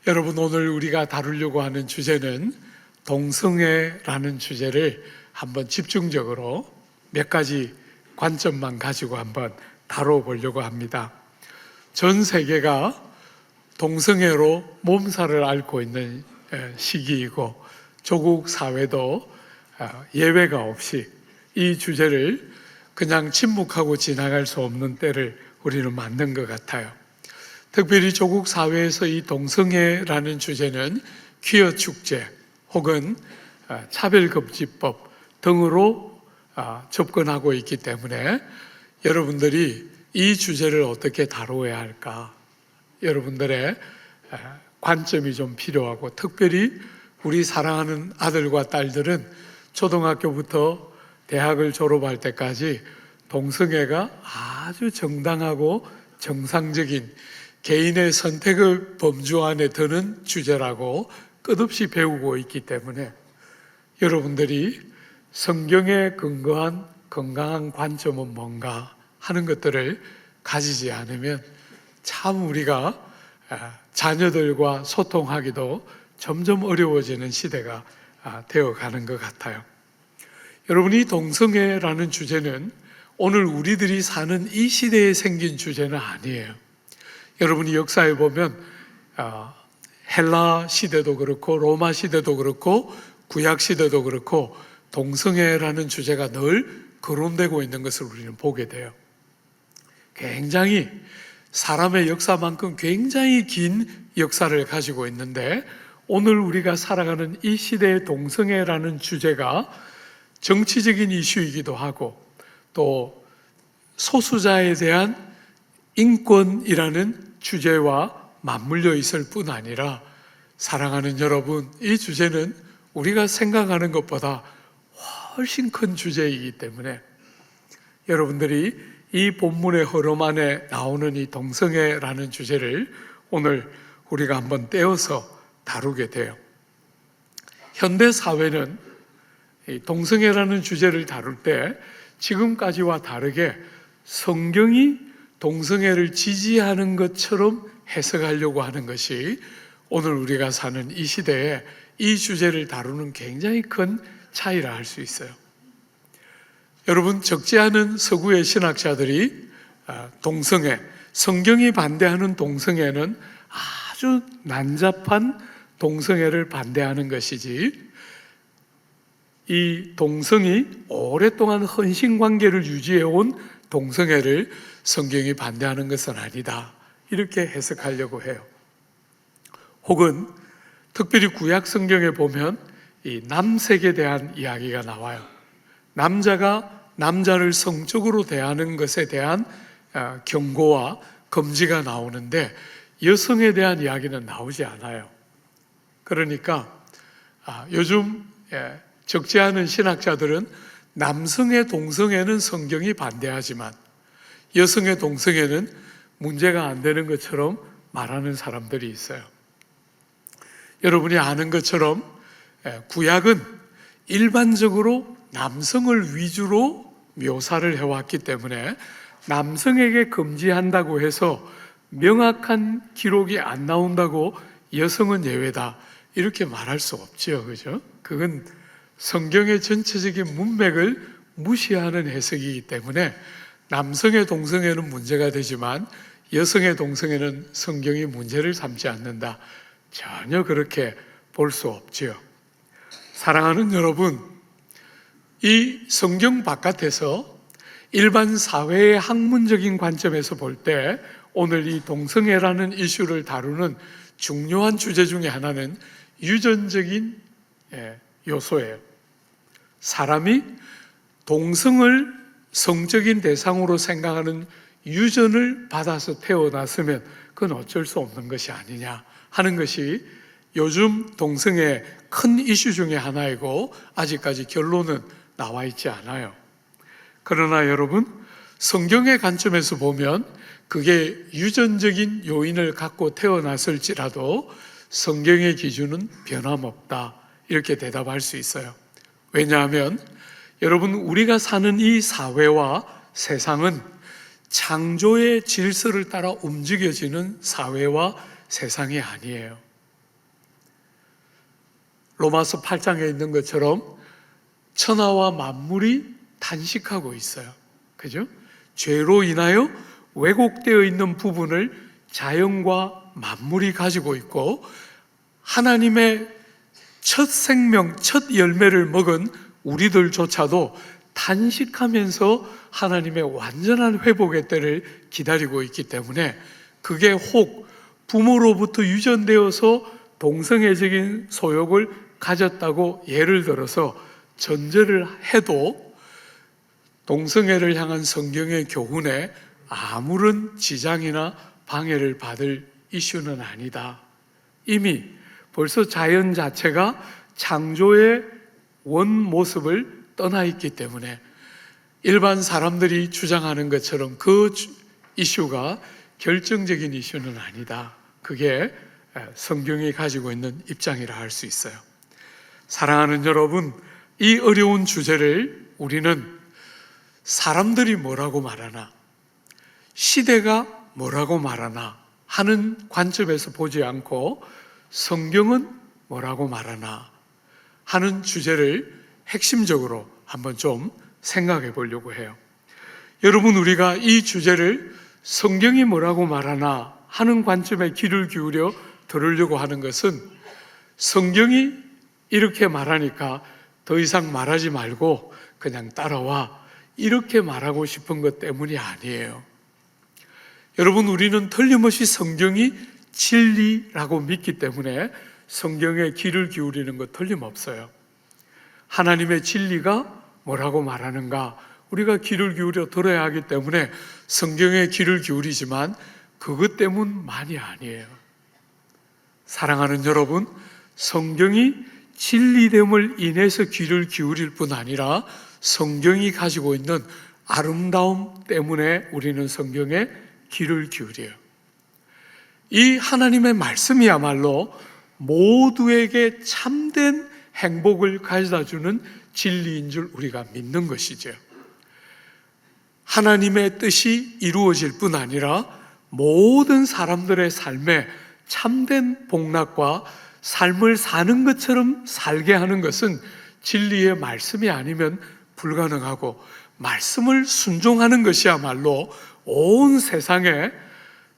여러분, 오늘 우리가 다루려고 하는 주제는 동성애라는 주제를 한번 집중적으로 몇 가지 관점만 가지고 한번 다뤄보려고 합니다. 전 세계가 동성애로 몸살을 앓고 있는 시기이고 조국 사회도 예외가 없이 이 주제를 그냥 침묵하고 지나갈 수 없는 때를 우리는 맞는 것 같아요. 특별히 조국 사회에서 이 동성애라는 주제는 퀴어 축제 혹은 차별금지법 등으로 접근하고 있기 때문에 여러분들이 이 주제를 어떻게 다루어야 할까? 여러분들의 관점이 좀 필요하고, 특별히 우리 사랑하는 아들과 딸들은 초등학교부터 대학을 졸업할 때까지 동성애가 아주 정당하고 정상적인 개인의 선택의 범주 안에 드는 주제라고 끝없이 배우고 있기 때문에 여러분들이 성경에 근거한 건강한 관점은 뭔가 하는 것들을 가지지 않으면 참 우리가 자녀들과 소통하기도 점점 어려워지는 시대가 되어가는 것 같아요. 여러분이 동성애라는 주제는 오늘 우리들이 사는 이 시대에 생긴 주제는 아니에요. 여러분이 역사에 보면 헬라 시대도 그렇고 로마 시대도 그렇고 구약 시대도 그렇고 동성애라는 주제가 늘 거론되고 있는 것을 우리는 보게 돼요. 굉장히 사람의 역사만큼 굉장히 긴 역사를 가지고 있는데, 오늘 우리가 살아가는 이 시대의 동성애라는 주제가 정치적인 이슈이기도 하고 또 소수자에 대한 인권이라는 주제와 맞물려 있을 뿐 아니라, 사랑하는 여러분, 이 주제는 우리가 생각하는 것보다 훨씬 큰 주제이기 때문에 여러분들이 이 본문의 흐름 안에 나오는 이 동성애라는 주제를 오늘 우리가 한번 떼어서 다루게 돼요. 현대 사회는 이 동성애라는 주제를 다룰 때 지금까지와 다르게 성경이 동성애를 지지하는 것처럼 해석하려고 하는 것이 오늘 우리가 사는 이 시대에 이 주제를 다루는 굉장히 큰 차이라 할 수 있어요. 여러분, 적지 않은 서구의 신학자들이 동성애, 성경이 반대하는 동성애는 아주 난잡한 동성애를 반대하는 것이지, 이 동성이 오랫동안 헌신관계를 유지해온 동성애를 성경이 반대하는 것은 아니다, 이렇게 해석하려고 해요. 혹은 특별히 구약 성경에 보면 이 남색에 대한 이야기가 나와요. 남자가 남자를 성적으로 대하는 것에 대한 경고와 금지가 나오는데 여성에 대한 이야기는 나오지 않아요. 그러니까 요즘 적지 않은 신학자들은 남성의 동성애는 성경이 반대하지만 여성의 동성애는 문제가 안 되는 것처럼 말하는 사람들이 있어요. 여러분이 아는 것처럼 구약은 일반적으로 남성을 위주로 묘사를 해왔기 때문에 남성에게 금지한다고 해서 명확한 기록이 안 나온다고 여성은 예외다, 이렇게 말할 수 없지요, 그죠? 그건 성경의 전체적인 문맥을 무시하는 해석이기 때문에 남성의 동성애는 문제가 되지만 여성의 동성애는 성경이 문제를 삼지 않는다, 전혀 그렇게 볼 수 없지요. 사랑하는 여러분, 이 성경 바깥에서 일반 사회의 학문적인 관점에서 볼 때 오늘 이 동성애라는 이슈를 다루는 중요한 주제 중에 하나는 유전적인 요소예요. 사람이 동성을 성적인 대상으로 생각하는 유전을 받아서 태어났으면 그건 어쩔 수 없는 것이 아니냐 하는 것이 요즘 동성애 큰 이슈 중에 하나이고, 아직까지 결론은 나와 있지 않아요. 그러나 여러분, 성경의 관점에서 보면 그게 유전적인 요인을 갖고 태어났을지라도 성경의 기준은 변함없다, 이렇게 대답할 수 있어요. 왜냐하면 여러분, 우리가 사는 이 사회와 세상은 창조의 질서를 따라 움직여지는 사회와 세상이 아니에요. 로마서 8장에 있는 것처럼 천하와 만물이 단식하고 있어요. 그죠? 죄로 인하여 왜곡되어 있는 부분을 자연과 만물이 가지고 있고, 하나님의 첫 생명, 첫 열매를 먹은 우리들조차도 단식하면서 하나님의 완전한 회복의 때를 기다리고 있기 때문에, 그게 혹 부모로부터 유전되어서 동성애적인 소욕을 가졌다고 예를 들어서 전제를 해도 동성애를 향한 성경의 교훈에 아무런 지장이나 방해를 받을 이슈는 아니다. 이미 벌써 자연 자체가 창조의 원 모습을 떠나 있기 때문에 일반 사람들이 주장하는 것처럼 그 이슈가 결정적인 이슈는 아니다. 그게 성경이 가지고 있는 입장이라 할 수 있어요. 사랑하는 여러분, 이 어려운 주제를 우리는 사람들이 뭐라고 말하나, 시대가 뭐라고 말하나 하는 관점에서 보지 않고 성경은 뭐라고 말하나 하는 주제를 핵심적으로 한번 좀 생각해 보려고 해요. 여러분, 우리가 이 주제를 성경이 뭐라고 말하나 하는 관점에 귀를 기울여 들으려고 하는 것은, 성경이 이렇게 말하니까 더 이상 말하지 말고 그냥 따라와, 이렇게 말하고 싶은 것 때문이 아니에요. 여러분, 우리는 틀림없이 성경이 진리라고 믿기 때문에 성경에 귀를 기울이는 것 틀림없어요. 하나님의 진리가 뭐라고 말하는가 우리가 귀를 기울여 들어야 하기 때문에 성경에 귀를 기울이지만 그것 때문만이 아니에요. 사랑하는 여러분, 성경이 진리됨을 인해서 귀를 기울일 뿐 아니라 성경이 가지고 있는 아름다움 때문에 우리는 성경에 귀를 기울여요. 이 하나님의 말씀이야말로 모두에게 참된 행복을 가져다주는 진리인 줄 우리가 믿는 것이죠. 하나님의 뜻이 이루어질 뿐 아니라 모든 사람들의 삶에 참된 복락과 삶을 사는 것처럼 살게 하는 것은 진리의 말씀이 아니면 불가능하고, 말씀을 순종하는 것이야말로 온 세상에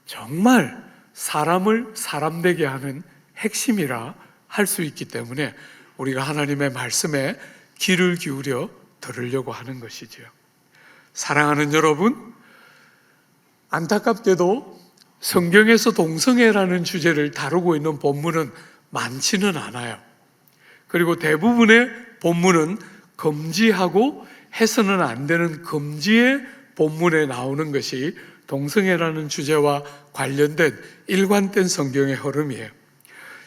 정말 사람을 사람되게 하는 핵심이라 할 수 있기 때문에 우리가 하나님의 말씀에 귀를 기울여 들으려고 하는 것이지요. 사랑하는 여러분, 안타깝게도 성경에서 동성애라는 주제를 다루고 있는 본문은 많지는 않아요. 그리고 대부분의 본문은 금지하고 해서는 안 되는 금지의 본문에 나오는 것이 동성애라는 주제와 관련된 일관된 성경의 흐름이에요.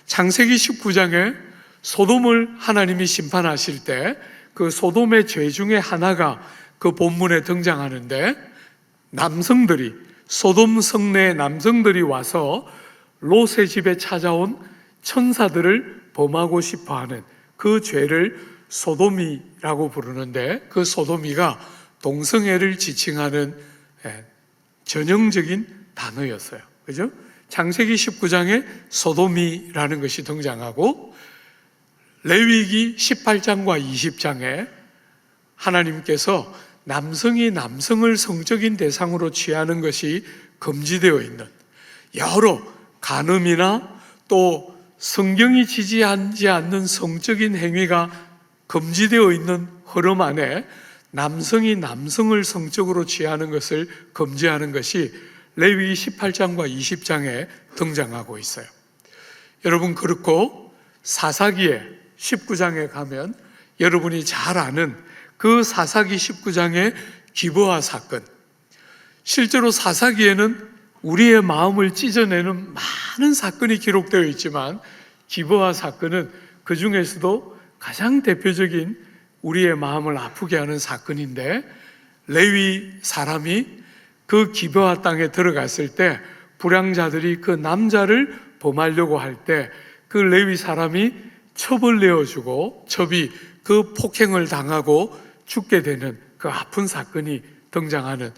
창세기 19장에 소돔을 하나님이 심판하실 때 그 소돔의 죄 중에 하나가 그 본문에 등장하는데, 남성들이, 소돔 성내의 남성들이 와서 롯의 집에 찾아온 천사들을 범하고 싶어하는 그 죄를 소돔이라고 부르는데, 그 소돔이가 동성애를 지칭하는 전형적인 단어였어요. 그죠? 창세기 19장에 소돔이라는 것이 등장하고, 레위기 18장과 20장에 하나님께서 남성이 남성을 성적인 대상으로 취하는 것이 금지되어 있는 여러 간음이나 또 성경이 지지하지 않는 성적인 행위가 금지되어 있는 흐름 안에 남성이 남성을 성적으로 취하는 것을 금지하는 것이 레위기 18장과 20장에 등장하고 있어요. 여러분, 그렇고 사사기에 19장에 가면 여러분이 잘 아는 그 사사기 19장의 기브아 사건, 실제로 사사기에는 우리의 마음을 찢어내는 많은 사건이 기록되어 있지만 기브아 사건은 그 중에서도 가장 대표적인 우리의 마음을 아프게 하는 사건인데, 레위 사람이 그 기브아 땅에 들어갔을 때 불량자들이 그 남자를 범하려고 할 때 그 레위 사람이 첩을 내어주고 첩이 그 폭행을 당하고 죽게 되는 그 아픈 사건이 등장하는,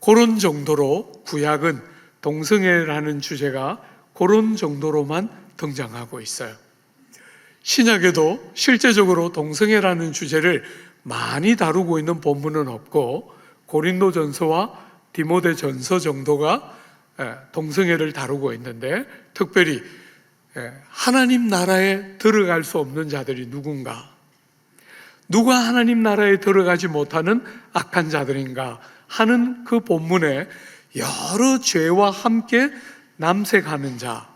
그런 정도로 구약은 동성애라는 주제가 그런 정도로만 등장하고 있어요. 신약에도 실제적으로 동성애라는 주제를 많이 다루고 있는 본문은 없고 고린도전서와 디모데전서 정도가 동성애를 다루고 있는데, 특별히 하나님 나라에 들어갈 수 없는 자들이 누군가, 누가 하나님 나라에 들어가지 못하는 악한 자들인가 하는 그 본문에 여러 죄와 함께 남색하는 자,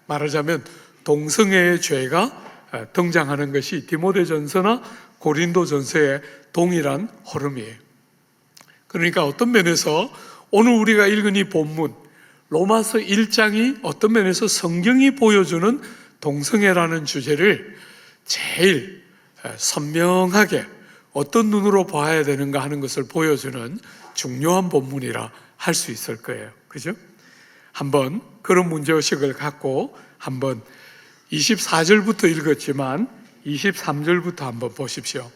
말하자면 동성애의 죄가 등장하는 것이 디모데전서나 고린도전서의 동일한 흐름이에요. 그러니까 어떤 면에서 오늘 우리가 읽은 이 본문 로마서 1장이 어떤 면에서 성경이 보여주는 동성애라는 주제를 제일 선명하게 어떤 눈으로 봐야 되는가 하는 것을 보여주는 중요한 본문이라 할 수 있을 거예요. 그죠? 한번 그런 문제의식을 갖고 한번 24절부터 읽었지만 23절부터 한번 보십시오.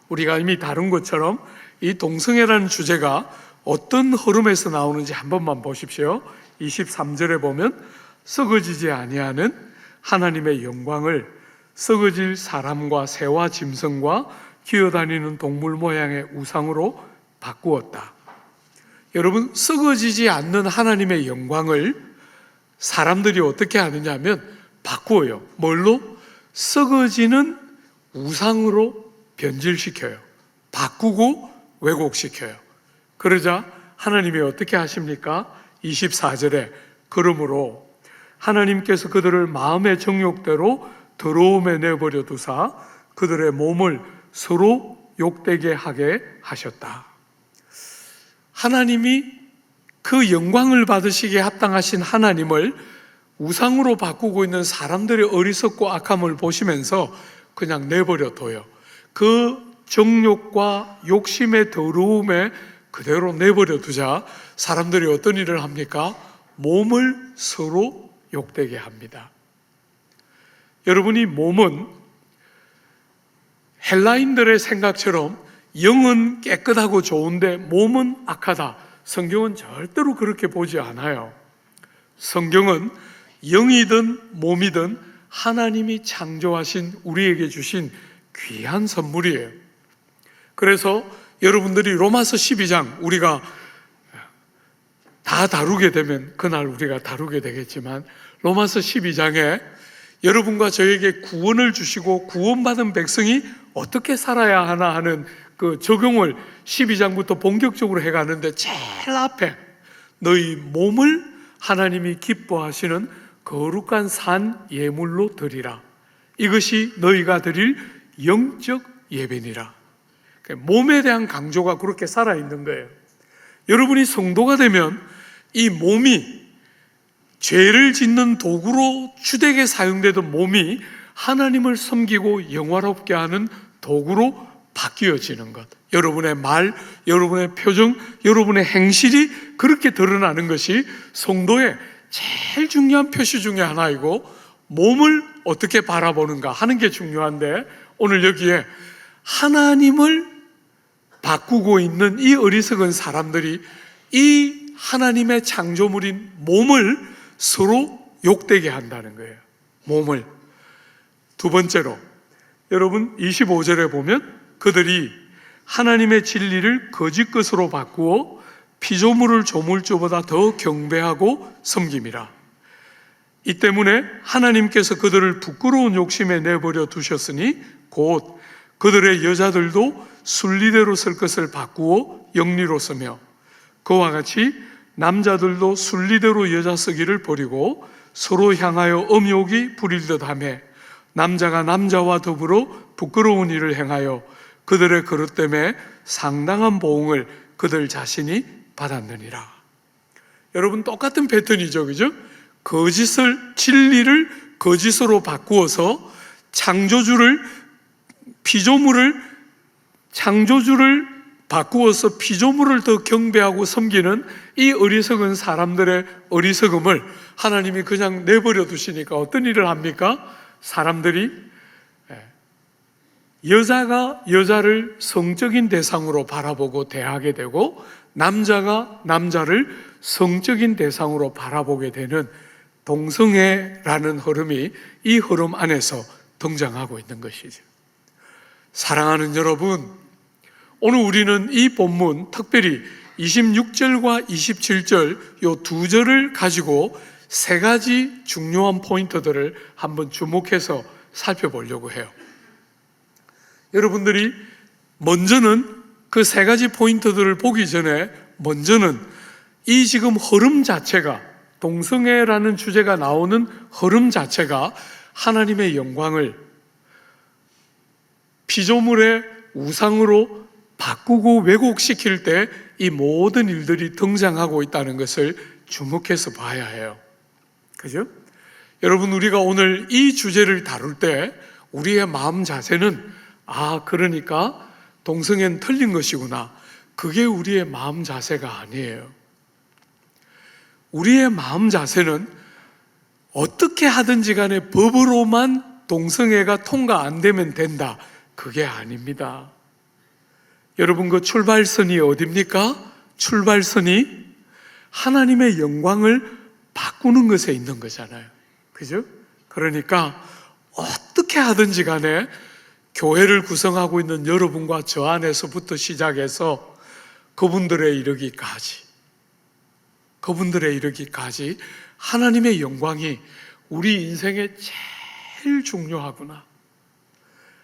우리가 이미 다룬 것처럼 이 동성애라는 주제가 어떤 흐름에서 나오는지 한 번만 보십시오. 23절에 보면 썩어지지 아니하는 하나님의 영광을 썩어질 사람과 새와 짐승과 기어다니는 동물 모양의 우상으로 바꾸었다. 여러분, 썩어지지 않는 하나님의 영광을 사람들이 어떻게 하느냐 하면 바꾸어요. 뭘로? 썩어지는 우상으로 변질시켜요. 바꾸고 왜곡시켜요. 그러자 하나님이 어떻게 하십니까? 24절에 그러므로 하나님께서 그들을 마음의 정욕대로 더러움에 내버려 두사 그들의 몸을 서로 욕되게 하게 하셨다. 하나님이 그 영광을 받으시기에 합당하신 하나님을 우상으로 바꾸고 있는 사람들의 어리석고 악함을 보시면서 그냥 내버려 둬요. 그 정욕과 욕심의 더러움에 그대로 내버려 두자 사람들이 어떤 일을 합니까? 몸을 서로 욕되게 합니다. 여러분이 몸은 헬라인들의 생각처럼 영은 깨끗하고 좋은데 몸은 악하다. 성경은 절대로 그렇게 보지 않아요. 성경은 영이든 몸이든 하나님이 창조하신 우리에게 주신 귀한 선물이에요. 그래서 여러분들이 로마서 12장 우리가 다 다루게 되면 그날 우리가 다루게 되겠지만 로마서 12장에 여러분과 저에게 구원을 주시고 구원받은 백성이 어떻게 살아야 하나 하는 그 적용을 12장부터 본격적으로 해가는데 제일 앞에 너희 몸을 하나님이 기뻐하시는 거룩한 산 예물로 드리라. 이것이 너희가 드릴 영적 예배니라. 몸에 대한 강조가 그렇게 살아있는 거예요. 여러분이 성도가 되면 이 몸이 죄를 짓는 도구로 주되게 사용되던 몸이 하나님을 섬기고 영화롭게 하는 도구로 바뀌어지는 것. 여러분의 말, 여러분의 표정, 여러분의 행실이 그렇게 드러나는 것이 성도의 제일 중요한 표시 중에 하나이고 몸을 어떻게 바라보는가 하는 게 중요한데 오늘 여기에 하나님을 바꾸고 있는 이 어리석은 사람들이 이 하나님의 창조물인 몸을 서로 욕되게 한다는 거예요. 몸을. 두 번째로 여러분 25절에 보면 그들이 하나님의 진리를 거짓 것으로 바꾸어 피조물을 조물주보다 더 경배하고 섬김이라. 이 때문에 하나님께서 그들을 부끄러운 욕심에 내버려 두셨으니 곧 그들의 여자들도 순리대로 쓸 것을 바꾸어 영리로 쓰며 그와 같이 남자들도 순리대로 여자 쓰기를 버리고 서로 향하여 음욕이 부릴 듯하며 남자가 남자와 더불어 부끄러운 일을 행하여 그들의 그릇 때문에 상당한 보응을 그들 자신이 받았느니라. 여러분 똑같은 패턴이죠, 그죠? 거짓을 진리를 거짓으로 바꾸어서 창조주를 바꾸어서 피조물을 더 경배하고 섬기는 이 어리석은 사람들의 어리석음을 하나님이 그냥 내버려 두시니까 어떤 일을 합니까? 사람들이 여자가 여자를 성적인 대상으로 바라보고 대하게 되고 남자가 남자를 성적인 대상으로 바라보게 되는 동성애라는 흐름이 이 흐름 안에서 등장하고 있는 것이죠. 사랑하는 여러분, 오늘 우리는 이 본문, 특별히 26절과 27절 이 두 절을 가지고 세 가지 중요한 포인트들을 한번 주목해서 살펴보려고 해요. 여러분들이 먼저는 그 세 가지 포인트들을 보기 전에 먼저는 이 지금 흐름 자체가, 동성애라는 주제가 나오는 흐름 자체가 하나님의 영광을 피조물의 우상으로 바꾸고 왜곡시킬 때 이 모든 일들이 등장하고 있다는 것을 주목해서 봐야 해요. 그죠? 여러분, 우리가 오늘 이 주제를 다룰 때 우리의 마음 자세는 그러니까 동성애는 틀린 것이구나, 그게 우리의 마음 자세가 아니에요. 우리의 마음 자세는 어떻게 하든지 간에 법으로만 동성애가 통과 안 되면 된다, 그게 아닙니다. 여러분, 그 출발선이 어디입니까? 출발선이 하나님의 영광을 바꾸는 것에 있는 거잖아요. 그죠? 그러니까 어떻게 하든지 간에 교회를 구성하고 있는 여러분과 저 안에서부터 시작해서 그분들에 이르기까지 하나님의 영광이 우리 인생에 제일 중요하구나,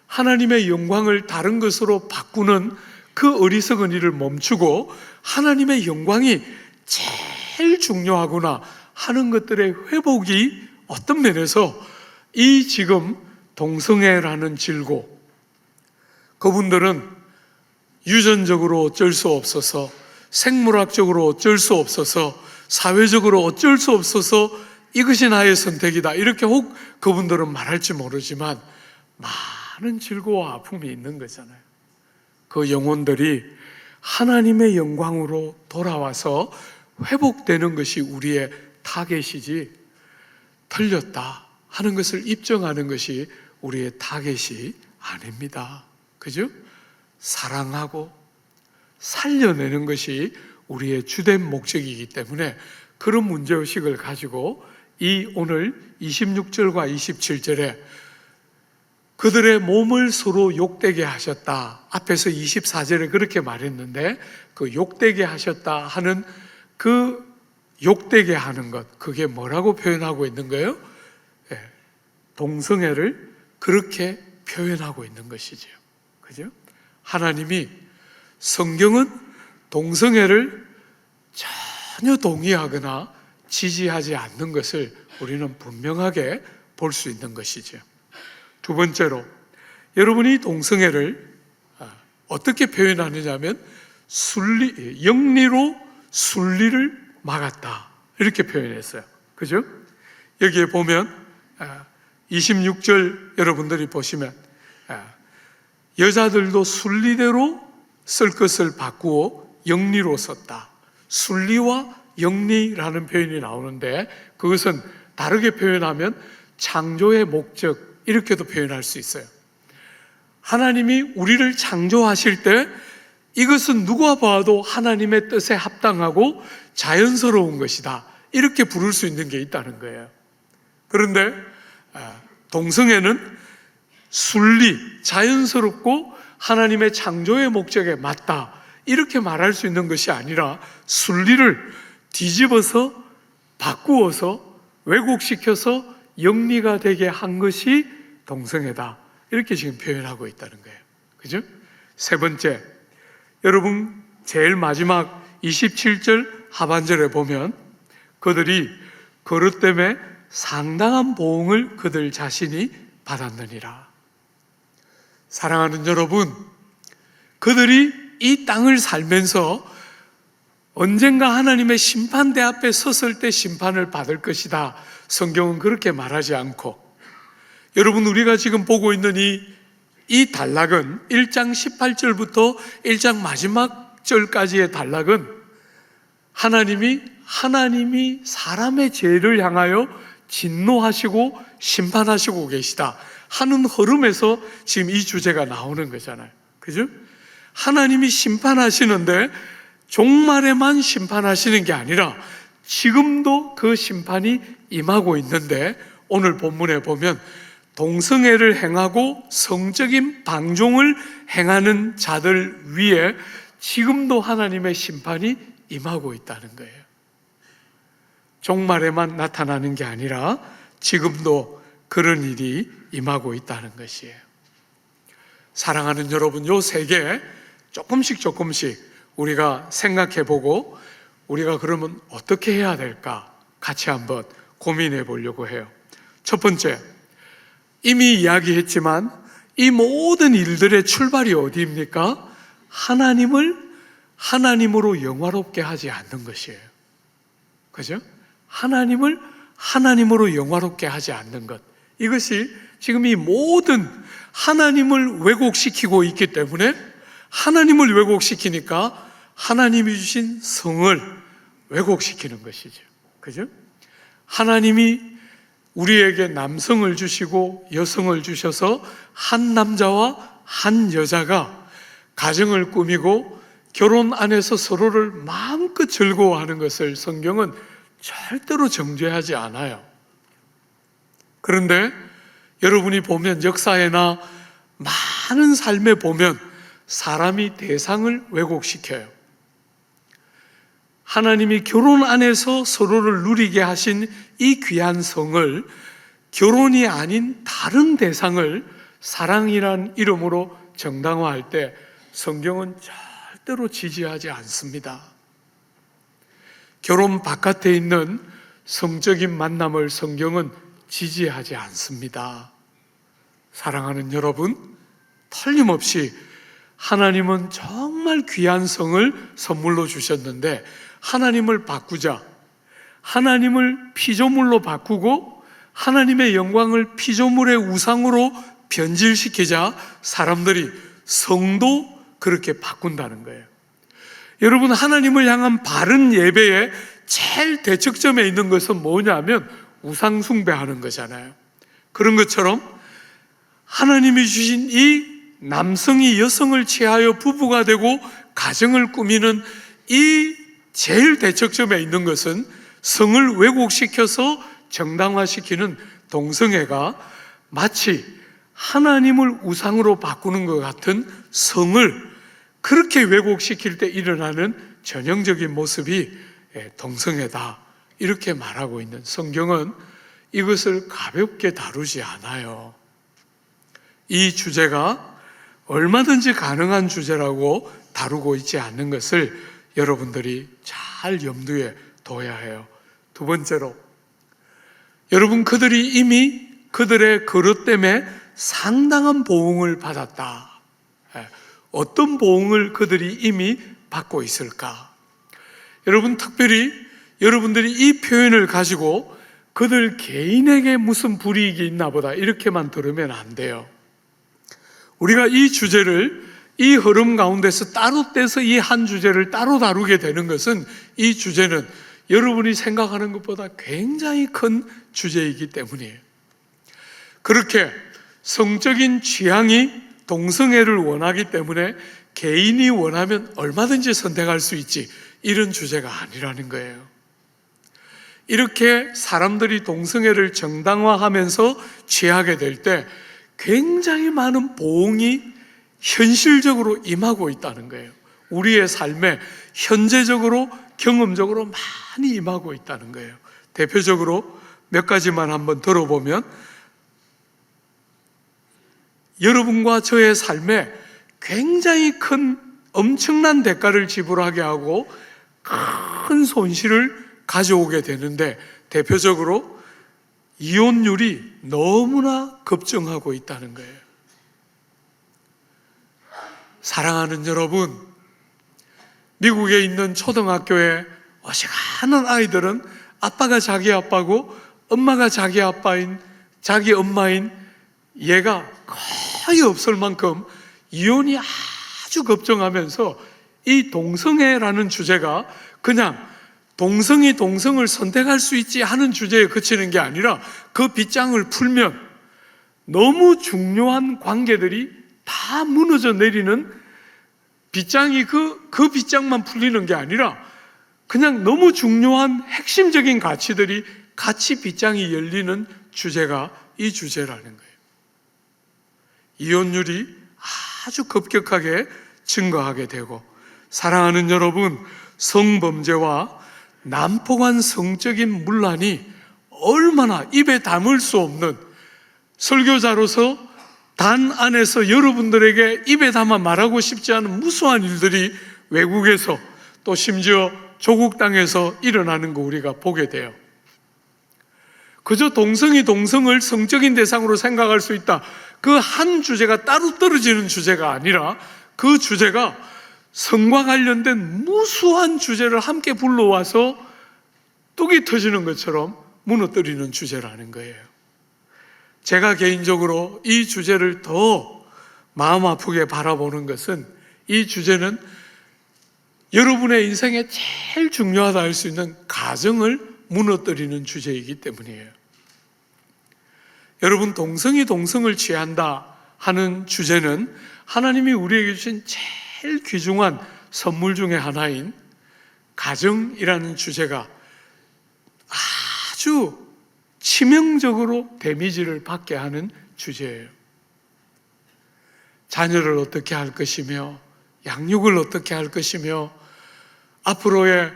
하나님의 영광을 다른 것으로 바꾸는 그 어리석은 일을 멈추고 하나님의 영광이 제일 중요하구나 하는 것들의 회복이 어떤 면에서 이 지금 동성애라는 질고, 그분들은 유전적으로 어쩔 수 없어서, 생물학적으로 어쩔 수 없어서, 사회적으로 어쩔 수 없어서 이것이 나의 선택이다, 이렇게 혹 그분들은 말할지 모르지만 많은 질고와 아픔이 있는 거잖아요. 그 영혼들이 하나님의 영광으로 돌아와서 회복되는 것이 우리의 타겟이지, 틀렸다 하는 것을 입증하는 것이 우리의 타겟이 아닙니다. 그죠? 사랑하고 살려내는 것이 우리의 주된 목적이기 때문에 그런 문제의식을 가지고 이 오늘 26절과 27절에 그들의 몸을 서로 욕되게 하셨다, 앞에서 24절에 그렇게 말했는데 그 욕되게 하셨다 하는 그 욕되게 하는 것, 그게 뭐라고 표현하고 있는 거예요? 동성애를 그렇게 표현하고 있는 것이죠. 그죠? 하나님이, 성경은 동성애를 전혀 동의하거나 지지하지 않는 것을 우리는 분명하게 볼 수 있는 것이죠. 두 번째로, 여러분이 동성애를 어떻게 표현하느냐면 영리로 순리를 막았다, 이렇게 표현했어요. 그죠? 여기에 보면 26절 여러분들이 보시면 여자들도 순리대로 쓸 것을 바꾸어 영리로 썼다. 순리와 영리라는 표현이 나오는데 그것은 다르게 표현하면 창조의 목적, 이렇게도 표현할 수 있어요. 하나님이 우리를 창조하실 때 이것은 누가 봐도 하나님의 뜻에 합당하고 자연스러운 것이다, 이렇게 부를 수 있는 게 있다는 거예요. 그런데 동성애는 순리, 자연스럽고 하나님의 창조의 목적에 맞다, 이렇게 말할 수 있는 것이 아니라 순리를 뒤집어서 바꾸어서 왜곡시켜서 영리가 되게 한 것이 동성애다, 이렇게 지금 표현하고 있다는 거예요. 그죠? 세 번째, 여러분 제일 마지막 27절 하반절에 보면 그들이 그릇 때문에 상당한 보응을 그들 자신이 받았느니라. 사랑하는 여러분, 그들이 이 땅을 살면서 언젠가 하나님의 심판대 앞에 섰을 때 심판을 받을 것이다, 성경은 그렇게 말하지 않고, 여러분 우리가 지금 보고 있는 이 단락은 1장 18절부터 1장 마지막 절까지의 단락은 하나님이 사람의 죄를 향하여 진노하시고 심판하시고 계시다 하는 흐름에서 지금 이 주제가 나오는 거잖아요. 그죠? 하나님이 심판하시는데 종말에만 심판하시는 게 아니라 지금도 그 심판이 임하고 있는데, 오늘 본문에 보면 동성애를 행하고 성적인 방종을 행하는 자들 위에 지금도 하나님의 심판이 임하고 있다는 거예요. 종말에만 나타나는 게 아니라 지금도 그런 일이 임하고 있다는 것이에요. 사랑하는 여러분, 요 세계 조금씩 우리가 생각해 보고 우리가 그러면 어떻게 해야 될까 같이 한번 고민해 보려고 해요. 첫 번째, 이미 이야기했지만 이 모든 일들의 출발이 어디입니까? 하나님으로 영화롭게 하지 않는 것이에요. 그죠? 하나님으로 영화롭게 하지 않는 것. 이것이 지금 이 모든 하나님을 왜곡시키고 있기 때문에, 하나님을 왜곡시키니까 하나님이 주신 성을 왜곡시키는 것이죠. 그죠? 하나님이 우리에게 남성을 주시고 여성을 주셔서 한 남자와 한 여자가 가정을 꾸미고 결혼 안에서 서로를 마음껏 즐거워하는 것을 성경은 절대로 정죄하지 않아요. 그런데 여러분이 보면 역사에나 많은 삶에 보면 사람이 대상을 왜곡시켜요. 하나님이 결혼 안에서 서로를 누리게 하신 이 귀한 성을 결혼이 아닌 다른 대상을 사랑이란 이름으로 정당화할 때 성경은 절대로 지지하지 않습니다. 결혼 바깥에 있는 성적인 만남을 성경은 지지하지 않습니다. 사랑하는 여러분, 틀림없이 하나님은 정말 귀한 성을 선물로 주셨는데, 하나님을 바꾸자, 하나님을 피조물로 바꾸고 하나님의 영광을 피조물의 우상으로 변질시키자 사람들이 성도 그렇게 바꾼다는 거예요. 여러분, 하나님을 향한 바른 예배의 제일 대척점에 있는 것은 뭐냐면 우상 숭배하는 거잖아요. 그런 것처럼 하나님이 주신 이 남성이 여성을 취하여 부부가 되고 가정을 꾸미는 이 제일 대척점에 있는 것은 성을 왜곡시켜서 정당화시키는 동성애가 마치 하나님을 우상으로 바꾸는 것 같은 성을 그렇게 왜곡시킬 때 일어나는 전형적인 모습이 동성애다, 이렇게 말하고 있는 성경은 이것을 가볍게 다루지 않아요. 이 주제가 얼마든지 가능한 주제라고 다루고 있지 않는 것을 여러분들이 잘 염두에 둬야 해요. 두 번째로, 여러분, 그들이 이미 그들의 그릇 때문에 상당한 보응을 받았다. 어떤 보응을 그들이 이미 받고 있을까? 여러분, 특별히 여러분들이 이 표현을 가지고 그들 개인에게 무슨 불이익이 있나 보다 이렇게만 들으면 안 돼요. 우리가 이 주제를 이 흐름 가운데서 따로 떼서 이 한 주제를 따로 다루게 되는 것은, 이 주제는 여러분이 생각하는 것보다 굉장히 큰 주제이기 때문이에요. 그렇게 성적인 취향이 동성애를 원하기 때문에 개인이 원하면 얼마든지 선택할 수 있지, 이런 주제가 아니라는 거예요. 이렇게 사람들이 동성애를 정당화하면서 취하게 될 때 굉장히 많은 보응이 현실적으로 임하고 있다는 거예요. 우리의 삶에 현재적으로 경험적으로 많이 임하고 있다는 거예요. 대표적으로 몇 가지만 한번 들어보면, 여러분과 저의 삶에 굉장히 큰 엄청난 대가를 지불하게 하고 큰 손실을 가져오게 되는데, 대표적으로 이혼율이 너무나 급증하고 있다는 거예요. 사랑하는 여러분, 미국에 있는 초등학교에 어지간한 아이들은 아빠가 자기 아빠고 엄마가 자기 아빠인, 자기 엄마인 얘가 거의 없을 만큼 이혼이 아주 급증하면서 이 동성애라는 주제가 그냥 동성이 동성을 선택할 수 있지 하는 주제에 그치는 게 아니라, 그 빗장을 풀면 너무 중요한 관계들이 다 무너져 내리는 빗장이 그 빗장만 풀리는 게 아니라 그냥 너무 중요한 핵심적인 가치들이 같이 빗장이 열리는 주제가 이 주제라는 거예요. 이혼율이 아주 급격하게 증가하게 되고, 사랑하는 여러분, 성범죄와 난폭한 성적인 문란이 얼마나 입에 담을 수 없는, 설교자로서 단 안에서 여러분들에게 입에 담아 말하고 싶지 않은 무수한 일들이 외국에서 또 심지어 조국 땅에서 일어나는 거 우리가 보게 돼요. 그저 동성이 동성을 성적인 대상으로 생각할 수 있다, 그 한 주제가 따로 떨어지는 주제가 아니라 그 주제가 성과 관련된 무수한 주제를 함께 불러와서 뚝이 터지는 것처럼 무너뜨리는 주제라는 거예요. 제가 개인적으로 이 주제를 더 마음 아프게 바라보는 것은, 이 주제는 여러분의 인생에 제일 중요하다 할 수 있는 가정을 무너뜨리는 주제이기 때문이에요. 여러분, 동성이 동성을 취한다 하는 주제는 하나님이 우리에게 주신 제일 귀중한 선물 중에 하나인 가정이라는 주제가 아주 치명적으로 데미지를 받게 하는 주제예요. 자녀를 어떻게 할 것이며, 양육을 어떻게 할 것이며, 앞으로의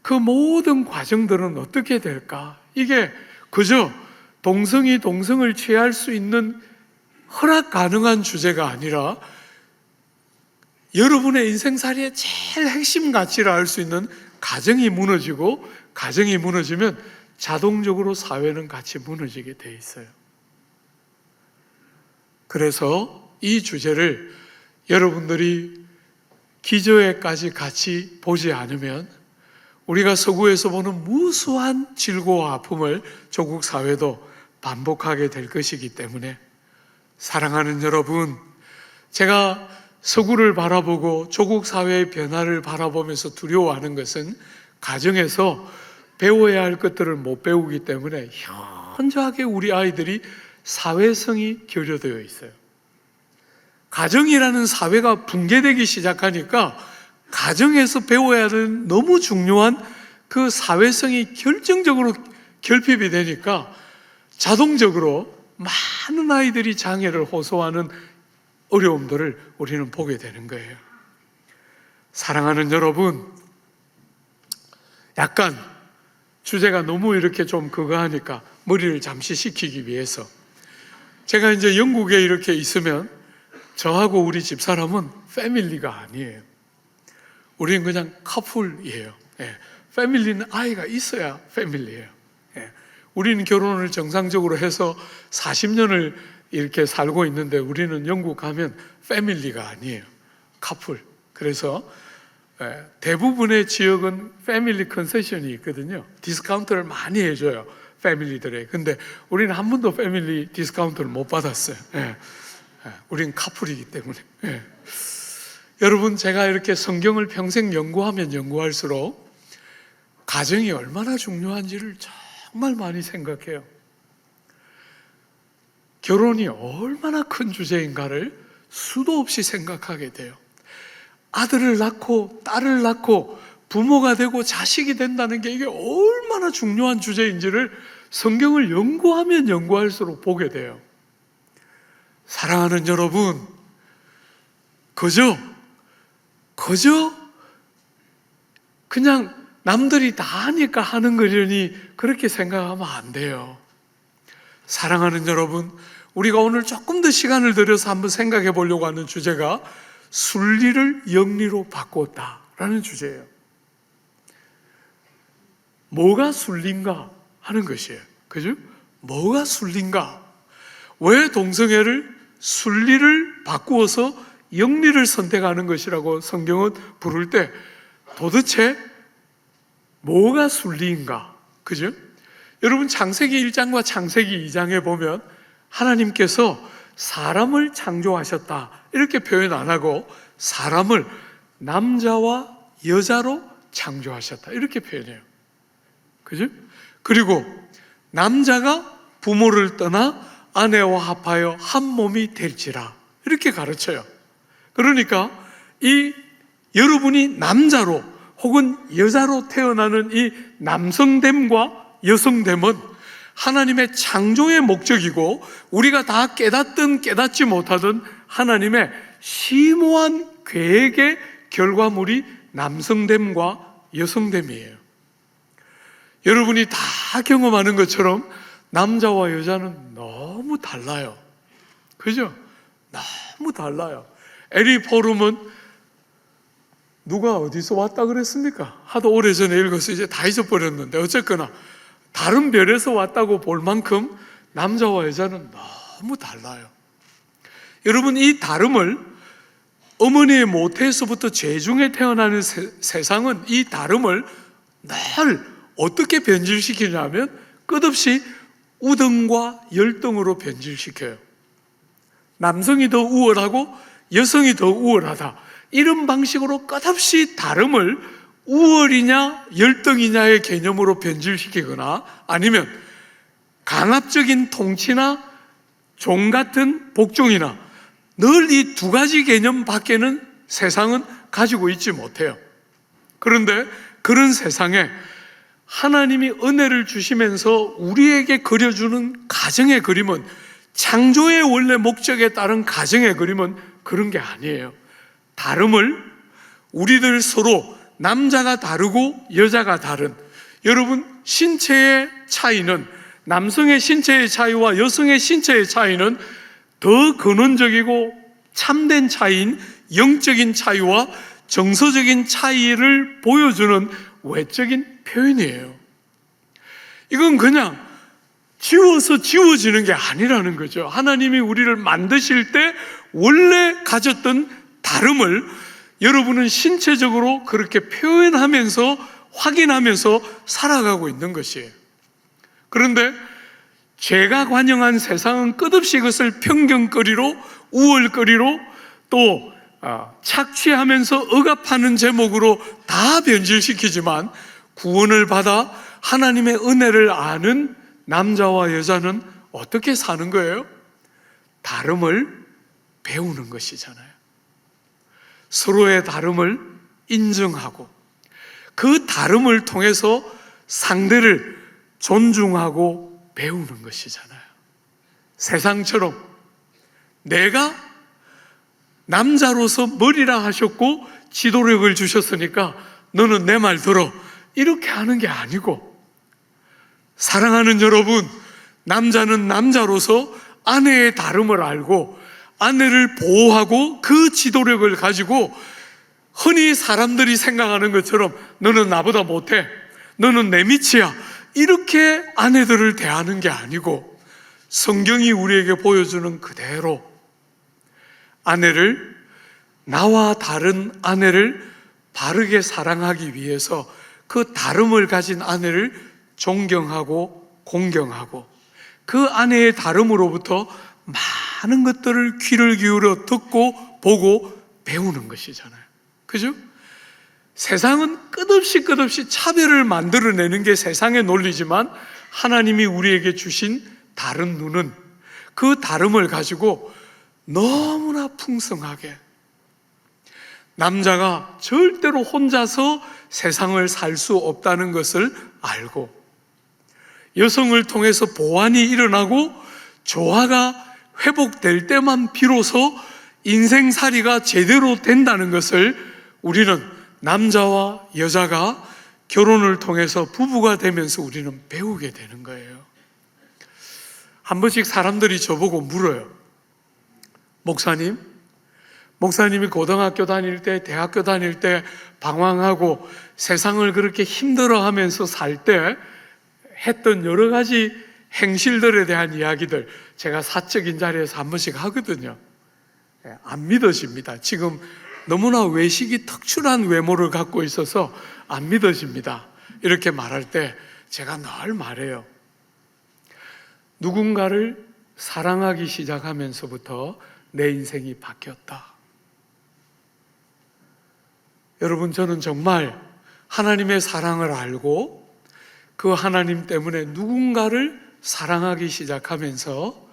그 모든 과정들은 어떻게 될까? 이게 그저 동성이 동성을 취할 수 있는 허락 가능한 주제가 아니라 여러분의 인생살이의 제일 핵심 가치를 알 수 있는 가정이 무너지고, 가정이 무너지면 자동적으로 사회는 같이 무너지게 돼 있어요. 그래서 이 주제를 여러분들이 기저에까지 같이 보지 않으면 우리가 서구에서 보는 무수한 질고와 아픔을 조국 사회도 반복하게 될 것이기 때문에, 사랑하는 여러분, 제가 서구를 바라보고 조국 사회의 변화를 바라보면서 두려워하는 것은 가정에서 배워야 할 것들을 못 배우기 때문에 현저하게 우리 아이들이 사회성이 결여되어 있어요. 가정이라는 사회가 붕괴되기 시작하니까 가정에서 배워야 하는 너무 중요한 그 사회성이 결정적으로 결핍이 되니까 자동적으로 많은 아이들이 장애를 호소하는 어려움들을 우리는 보게 되는 거예요. 사랑하는 여러분, 약간 주제가 너무 이렇게 좀 그거 하니까 머리를 잠시 식히기 위해서, 제가 이제 영국에 이렇게 있으면 저하고 우리 집사람은 패밀리가 아니에요. 우리는 그냥 커플이에요. 패밀리는 아이가 있어야 패밀리예요. 우리는 결혼을 정상적으로 해서 40년을 이렇게 살고 있는데, 우리는 영국 가면 패밀리가 아니에요. 커플. 그래서 대부분의 지역은 패밀리 컨세션이 있거든요. 디스카운트를 많이 해줘요, 패밀리들에. 근데 우리는 한 번도 패밀리 디스카운트를 못 받았어요. 우리는 커플이기 때문에. 여러분, 제가 이렇게 성경을 평생 연구하면 연구할수록 가정이 얼마나 중요한지를 정말 많이 생각해요. 결혼이 얼마나 큰 주제인가를 수도 없이 생각하게 돼요. 아들을 낳고 딸을 낳고 부모가 되고 자식이 된다는 게 이게 얼마나 중요한 주제인지를 성경을 연구하면 연구할수록 보게 돼요. 사랑하는 여러분, 그저 그냥 남들이 다 하니까 하는 거려니 그렇게 생각하면 안 돼요. 사랑하는 여러분, 우리가 오늘 조금 더 시간을 들여서 한번 생각해 보려고 하는 주제가 순리를 영리로 바꿨다라는 주제예요. 뭐가 순리인가 하는 것이에요. 그죠? 뭐가 순리인가? 왜 동성애를 순리를 바꾸어서 영리를 선택하는 것이라고 성경은 부를 때 도대체 뭐가 순리인가? 그죠? 여러분, 창세기 1장과 창세기 2장에 보면 하나님께서 사람을 창조하셨다 이렇게 표현 안 하고 사람을 남자와 여자로 창조하셨다 이렇게 표현해요. 그죠? 그리고 남자가 부모를 떠나 아내와 합하여 한 몸이 될지라 이렇게 가르쳐요. 그러니까 이 여러분이 남자로 혹은 여자로 태어나는 이 남성됨과 여성됨은 하나님의 창조의 목적이고 우리가 다 깨닫든 깨닫지 못하든 하나님의 심오한 계획의 결과물이 남성됨과 여성됨이에요. 여러분이 다 경험하는 것처럼 남자와 여자는 너무 달라요. 그죠? 너무 달라요. 에리 포름은 누가 어디서 왔다 그랬습니까? 하도 오래전에 읽어서 이제 다 잊어버렸는데 어쨌거나 다른 별에서 왔다고 볼 만큼 남자와 여자는 너무 달라요. 여러분, 이 다름을 어머니의 모태에서부터 죄중에 태어나는 세상은 이 다름을 늘 어떻게 변질시키냐면 끝없이 우등과 열등으로 변질시켜요. 남성이 더 우월하고 여성이 더 우월하다, 이런 방식으로 끝없이 다름을 우월이냐 열등이냐의 개념으로 변질시키거나 아니면 강압적인 통치나 종 같은 복종이나 늘 이 두 가지 개념 밖에는 세상은 가지고 있지 못해요. 그런데 그런 세상에 하나님이 은혜를 주시면서 우리에게 그려주는 가정의 그림은, 창조의 원래 목적에 따른 가정의 그림은 그런 게 아니에요. 다름을 우리들 서로 남자가 다르고 여자가 다른, 여러분 신체의 차이는, 남성의 신체의 차이와 여성의 신체의 차이는 더 근원적이고 참된 차이인 영적인 차이와 정서적인 차이를 보여주는 외적인 표현이에요. 이건 그냥 지워서 지워지는 게 아니라는 거죠. 하나님이 우리를 만드실 때 원래 가졌던 다름을 여러분은 신체적으로 그렇게 표현하면서 확인하면서 살아가고 있는 것이에요. 그런데 죄가 관영한 세상은 끝없이 그것을 편견거리로, 우월거리로, 또 착취하면서 억압하는 제목으로 다 변질시키지만, 구원을 받아 하나님의 은혜를 아는 남자와 여자는 어떻게 사는 거예요? 다름을 배우는 것이잖아요. 서로의 다름을 인정하고 그 다름을 통해서 상대를 존중하고 배우는 것이잖아요. 세상처럼 내가 남자로서 머리라 하셨고 지도력을 주셨으니까 너는 내 말 들어, 이렇게 하는 게 아니고, 사랑하는 여러분, 남자는 남자로서 아내의 다름을 알고 아내를 보호하고 그 지도력을 가지고 흔히 사람들이 생각하는 것처럼 너는 나보다 못해, 너는 내 밑이야, 이렇게 아내들을 대하는 게 아니고, 성경이 우리에게 보여주는 그대로 아내를, 나와 다른 아내를 바르게 사랑하기 위해서 그 다름을 가진 아내를 존경하고 공경하고 그 아내의 다름으로부터 많은 것들을 귀를 기울여 듣고 보고 배우는 것이잖아요. 그죠? 세상은 끝없이 차별을 만들어내는 게 세상의 논리지만, 하나님이 우리에게 주신 다른 눈은 그 다름을 가지고 너무나 풍성하게, 남자가 절대로 혼자서 세상을 살 수 없다는 것을 알고, 여성을 통해서 보완이 일어나고 조화가 회복될 때만 비로소 인생살이가 제대로 된다는 것을 우리는, 남자와 여자가 결혼을 통해서 부부가 되면서 우리는 배우게 되는 거예요. 한 번씩 사람들이 저보고 물어요. 목사님이 고등학교 다닐 때, 대학교 다닐 때 방황하고 세상을 그렇게 힘들어하면서 살 때 했던 여러 가지 행실들에 대한 이야기들 제가 사적인 자리에서 한 번씩 하거든요. 안 믿어집니다. 지금 너무나 외식이 특출한 외모를 갖고 있어서 안 믿어집니다. 이렇게 말할 때 제가 늘 말해요. 누군가를 사랑하기 시작하면서부터 내 인생이 바뀌었다. 여러분, 저는 정말 하나님의 사랑을 알고 그 하나님 때문에 누군가를 사랑하기 시작하면서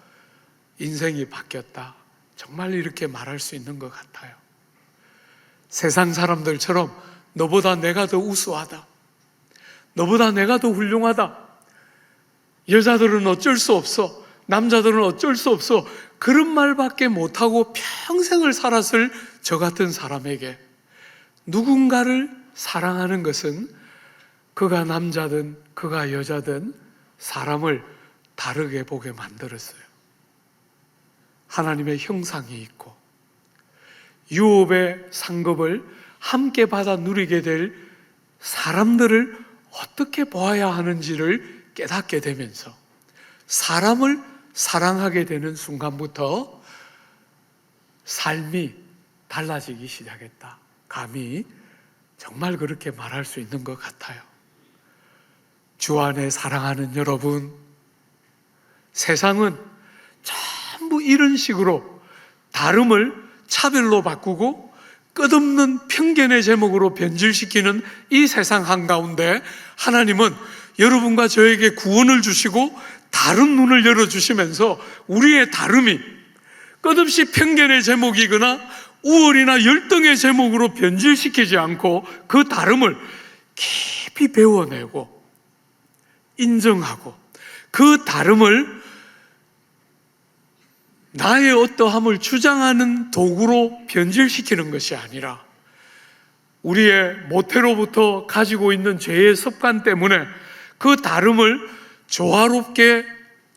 인생이 바뀌었다. 정말 이렇게 말할 수 있는 것 같아요. 세상 사람들처럼 너보다 내가 더 우수하다. 너보다 내가 더 훌륭하다. 여자들은 어쩔 수 없어. 남자들은 어쩔 수 없어. 그런 말밖에 못하고 평생을 살았을 저 같은 사람에게 누군가를 사랑하는 것은 그가 남자든 그가 여자든 사람을 다르게 보게 만들었어요. 하나님의 형상이 있고 유업의 상급을 함께 받아 누리게 될 사람들을 어떻게 보아야 하는지를 깨닫게 되면서 사람을 사랑하게 되는 순간부터 삶이 달라지기 시작했다. 감히 정말 그렇게 말할 수 있는 것 같아요. 주 안에 사랑하는 여러분, 세상은 전부 이런 식으로 다름을 차별로 바꾸고 끝없는 편견의 제목으로 변질시키는 이 세상 한가운데 하나님은 여러분과 저에게 구원을 주시고 다른 눈을 열어주시면서 우리의 다름이 끝없이 편견의 제목이거나 우월이나 열등의 제목으로 변질시키지 않고 그 다름을 깊이 배워내고 인정하고 그 다름을 나의 어떠함을 주장하는 도구로 변질시키는 것이 아니라 우리의 모태로부터 가지고 있는 죄의 습관 때문에 그 다름을 조화롭게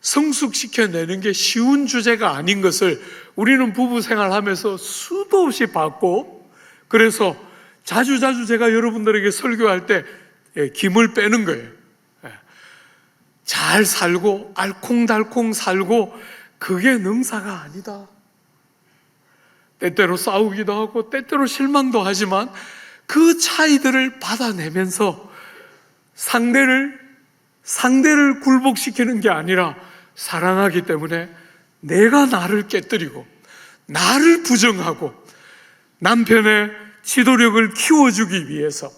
성숙시켜내는 게 쉬운 주제가 아닌 것을 우리는 부부 생활하면서 수도 없이 봤고, 그래서 자주 제가 여러분들에게 설교할 때 김을 빼는 거예요. 잘 살고 알콩달콩 살고 그게 능사가 아니다. 때때로 싸우기도 하고 때때로 실망도 하지만 그 차이들을 받아내면서 상대를 굴복시키는 게 아니라 사랑하기 때문에 내가 나를 깨뜨리고 나를 부정하고 남편의 지도력을 키워주기 위해서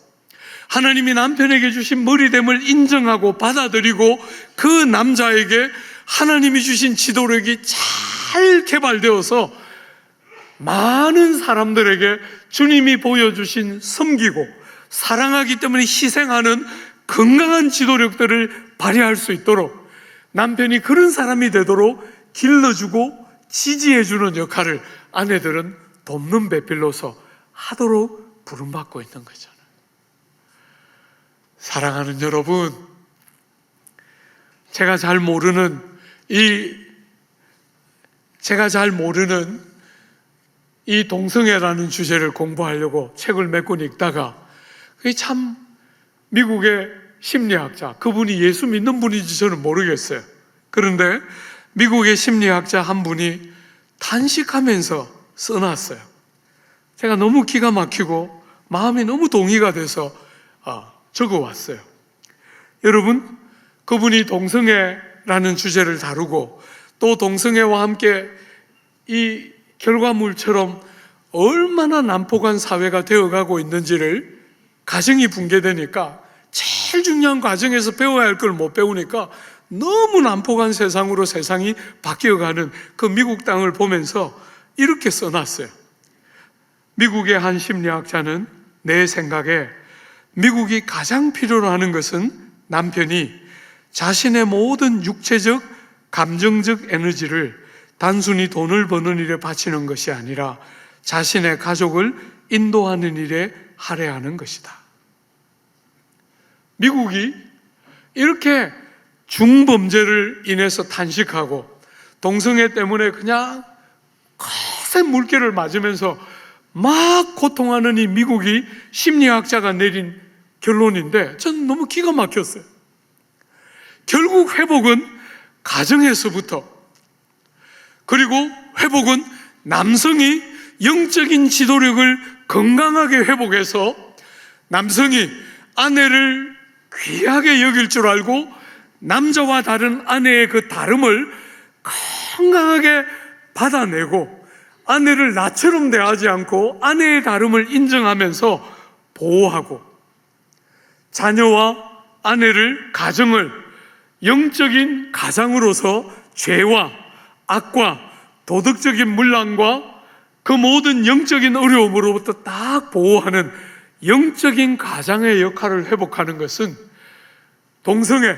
하나님이 남편에게 주신 머리됨을 인정하고 받아들이고 그 남자에게 하나님이 주신 지도력이 잘 개발되어서 많은 사람들에게 주님이 보여주신 섬기고 사랑하기 때문에 희생하는 건강한 지도력들을 발휘할 수 있도록 남편이 그런 사람이 되도록 길러주고 지지해주는 역할을 아내들은 돕는 배필로서 하도록 부름받고 있는 거잖아요. 사랑하는 여러분, 제가 잘 모르는 이 동성애라는 주제를 공부하려고 책을 몇 권 읽다가 그게 참 미국의 심리학자, 그분이 예수 믿는 분인지 저는 모르겠어요. 그런데 미국의 심리학자 한 분이 단식하면서 써놨어요. 제가 너무 기가 막히고 마음이 너무 동의가 돼서 적어왔어요. 여러분, 그분이 동성애라는 주제를 다루고 또 동성애와 함께 이 결과물처럼 얼마나 난폭한 사회가 되어가고 있는지를 가정이 붕괴되니까 제일 중요한 과정에서 배워야 할 걸 못 배우니까 너무 난폭한 세상으로 세상이 바뀌어가는 그 미국 땅을 보면서 이렇게 써놨어요. 미국의 한 심리학자는 내 생각에 미국이 가장 필요로 하는 것은 남편이 자신의 모든 육체적, 감정적 에너지를 단순히 돈을 버는 일에 바치는 것이 아니라 자신의 가족을 인도하는 일에 할애하는 것이다. 미국이 이렇게 중범죄를 인해서 탄식하고 동성애 때문에 그냥 거센 물결을 맞으면서 막 고통하는 이 미국이 심리학자가 내린 결론인데 저는 너무 기가 막혔어요. 결국 회복은 가정에서부터, 그리고 회복은 남성이 영적인 지도력을 건강하게 회복해서 남성이 아내를 귀하게 여길 줄 알고 남자와 다른 아내의 그 다름을 건강하게 받아내고 아내를 나처럼 대하지 않고 아내의 다름을 인정하면서 보호하고 자녀와 아내를, 가정을 영적인 가장으로서 죄와 악과 도덕적인 문란과 그 모든 영적인 어려움으로부터 딱 보호하는 영적인 가장의 역할을 회복하는 것은 동성애,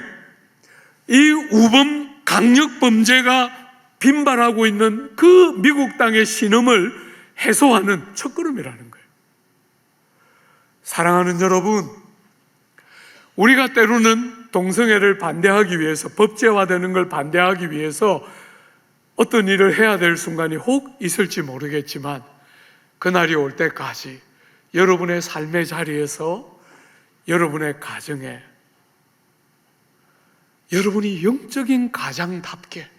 이 우범 강력 범죄가 빈발하고 있는 그 미국 땅의 신음을 해소하는 첫걸음이라는 거예요. 사랑하는 여러분, 우리가 때로는 동성애를 반대하기 위해서, 법제화되는 걸 반대하기 위해서 어떤 일을 해야 될 순간이 혹 있을지 모르겠지만, 그날이 올 때까지 여러분의 삶의 자리에서, 여러분의 가정에, 여러분이 영적인 가장답게,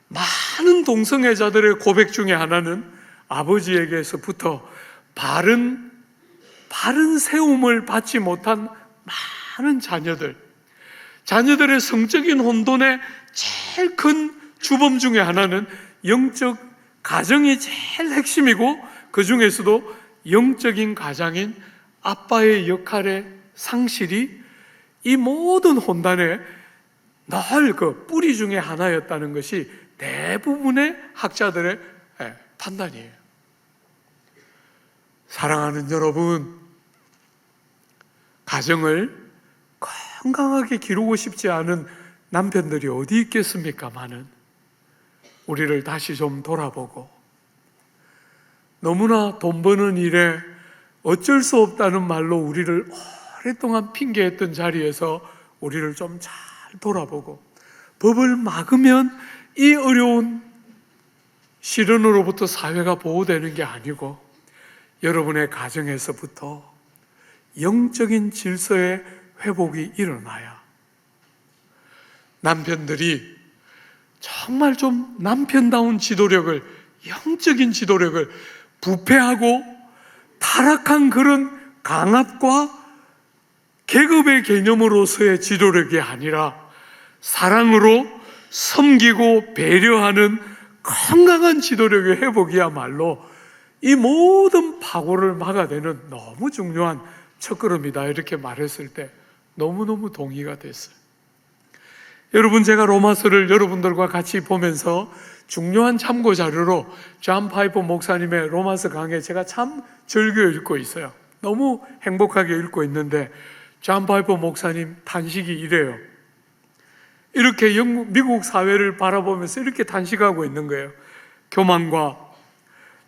많은 동성애자들의 고백 중에 하나는 아버지에게서부터 바른 세움을 받지 못한 많은 자녀들의 성적인 혼돈의 제일 큰 주범 중에 하나는 영적 가정이 제일 핵심이고, 그 중에서도 영적인 가장인 아빠의 역할의 상실이 이 모든 혼단의 늘 그 뿌리 중에 하나였다는 것이 대부분의 학자들의 판단이에요. 사랑하는 여러분, 가정을 건강하게 기르고 싶지 않은 남편들이 어디 있겠습니까마는, 우리를 다시 좀 돌아보고, 너무나 돈 버는 일에 어쩔 수 없다는 말로 우리를 오랫동안 핑계했던 자리에서 우리를 좀 잘 돌아보고, 법을 막으면 이 어려운 시련으로부터 사회가 보호되는 게 아니고, 여러분의 가정에서부터 영적인 질서의 회복이 일어나야 남편들이 정말 좀 남편다운 지도력을, 영적인 지도력을, 부패하고 타락한 그런 강압과 계급의 개념으로서의 지도력이 아니라 사랑으로 섬기고 배려하는 건강한 지도력의 회복이야말로 이 모든 파고를 막아내는 너무 중요한 첫걸음이다, 이렇게 말했을 때 너무너무 동의가 됐어요. 여러분, 제가 로마서를 여러분들과 같이 보면서 중요한 참고 자료로 존 파이퍼 목사님의 로마서 강해 제가 참 즐겨 읽고 있어요. 너무 행복하게 읽고 있는데, 존 파이퍼 목사님 단식이 이래요. 이렇게 미국 사회를 바라보면서 이렇게 단식하고 있는 거예요. 교만과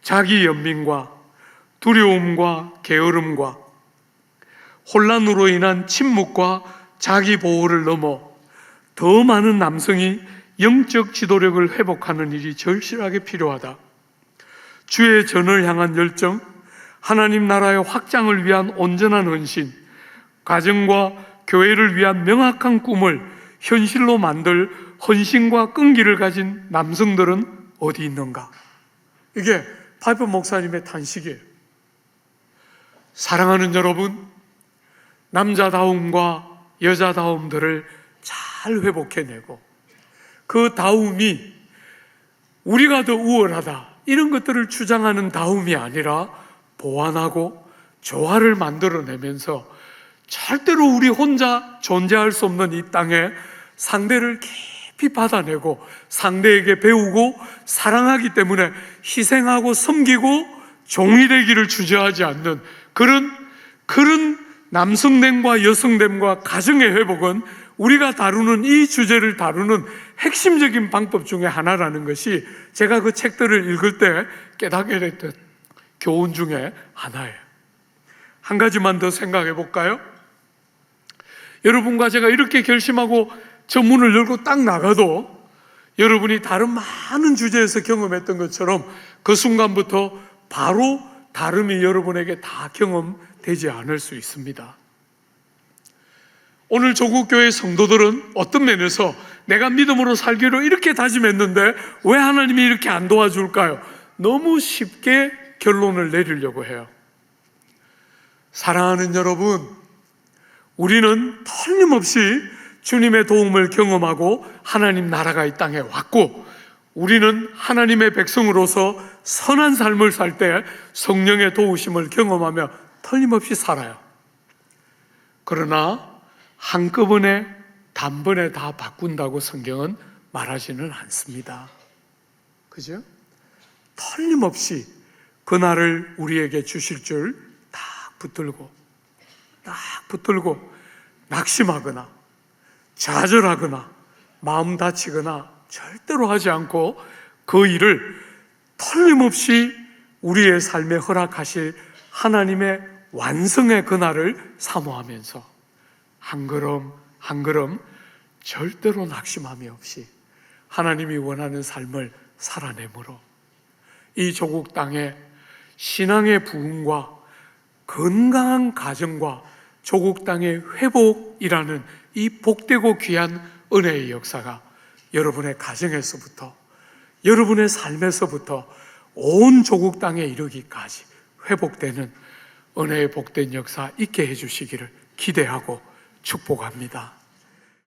자기 연민과 두려움과 게으름과 혼란으로 인한 침묵과 자기 보호를 넘어 더 많은 남성이 영적 지도력을 회복하는 일이 절실하게 필요하다. 주의 전을 향한 열정, 하나님 나라의 확장을 위한 온전한 헌신, 가정과 교회를 위한 명확한 꿈을 현실로 만들 헌신과 끈기를 가진 남성들은 어디 있는가? 이게 파이퍼 목사님의 탄식이에요. 사랑하는 여러분, 남자다움과 여자다움들을 잘 회복해내고, 그 다움이 우리가 더 우월하다 이런 것들을 주장하는 다움이 아니라 보완하고 조화를 만들어내면서 절대로 우리 혼자 존재할 수 없는 이 땅에 상대를 깊이 받아내고 상대에게 배우고 사랑하기 때문에 희생하고 섬기고 종이 되기를 주저하지 않는 그런 남성됨과 여성됨과 가정의 회복은 우리가 다루는 이 주제를 다루는 핵심적인 방법 중에 하나라는 것이 제가 그 책들을 읽을 때 깨닫게 됐던 교훈 중에 하나예요. 한 가지만 더 생각해 볼까요? 여러분과 제가 이렇게 결심하고 저 문을 열고 딱 나가도 여러분이 다른 많은 주제에서 경험했던 것처럼 그 순간부터 바로 다름이 여러분에게 다 경험되지 않을 수 있습니다. 오늘 조국교회 성도들은 어떤 면에서 내가 믿음으로 살기로 이렇게 다짐했는데 왜 하나님이 이렇게 안 도와줄까요? 너무 쉽게 결론을 내리려고 해요. 사랑하는 여러분, 우리는 틀림없이 주님의 도움을 경험하고 하나님 나라가 이 땅에 왔고, 우리는 하나님의 백성으로서 선한 삶을 살 때 성령의 도우심을 경험하며 틀림없이 살아요. 그러나 한꺼번에 단번에 다 바꾼다고 성경은 말하지는 않습니다. 그죠? 틀림없이 그날을 우리에게 주실 줄 붙들고 낙심하거나 좌절하거나 마음 다치거나 절대로 하지 않고 그 일을 틀림없이 우리의 삶에 허락하실 하나님의 완성의 그날을 사모하면서 한 걸음 한 걸음 절대로 낙심함이 없이 하나님이 원하는 삶을 살아내므로 이 조국 땅에 신앙의 부흥과 건강한 가정과 조국 땅의 회복이라는 이 복되고 귀한 은혜의 역사가 여러분의 가정에서부터 여러분의 삶에서부터 온 조국 땅에 이르기까지 회복되는 은혜의 복된 역사 있게 해주시기를 기대하고 축복합니다.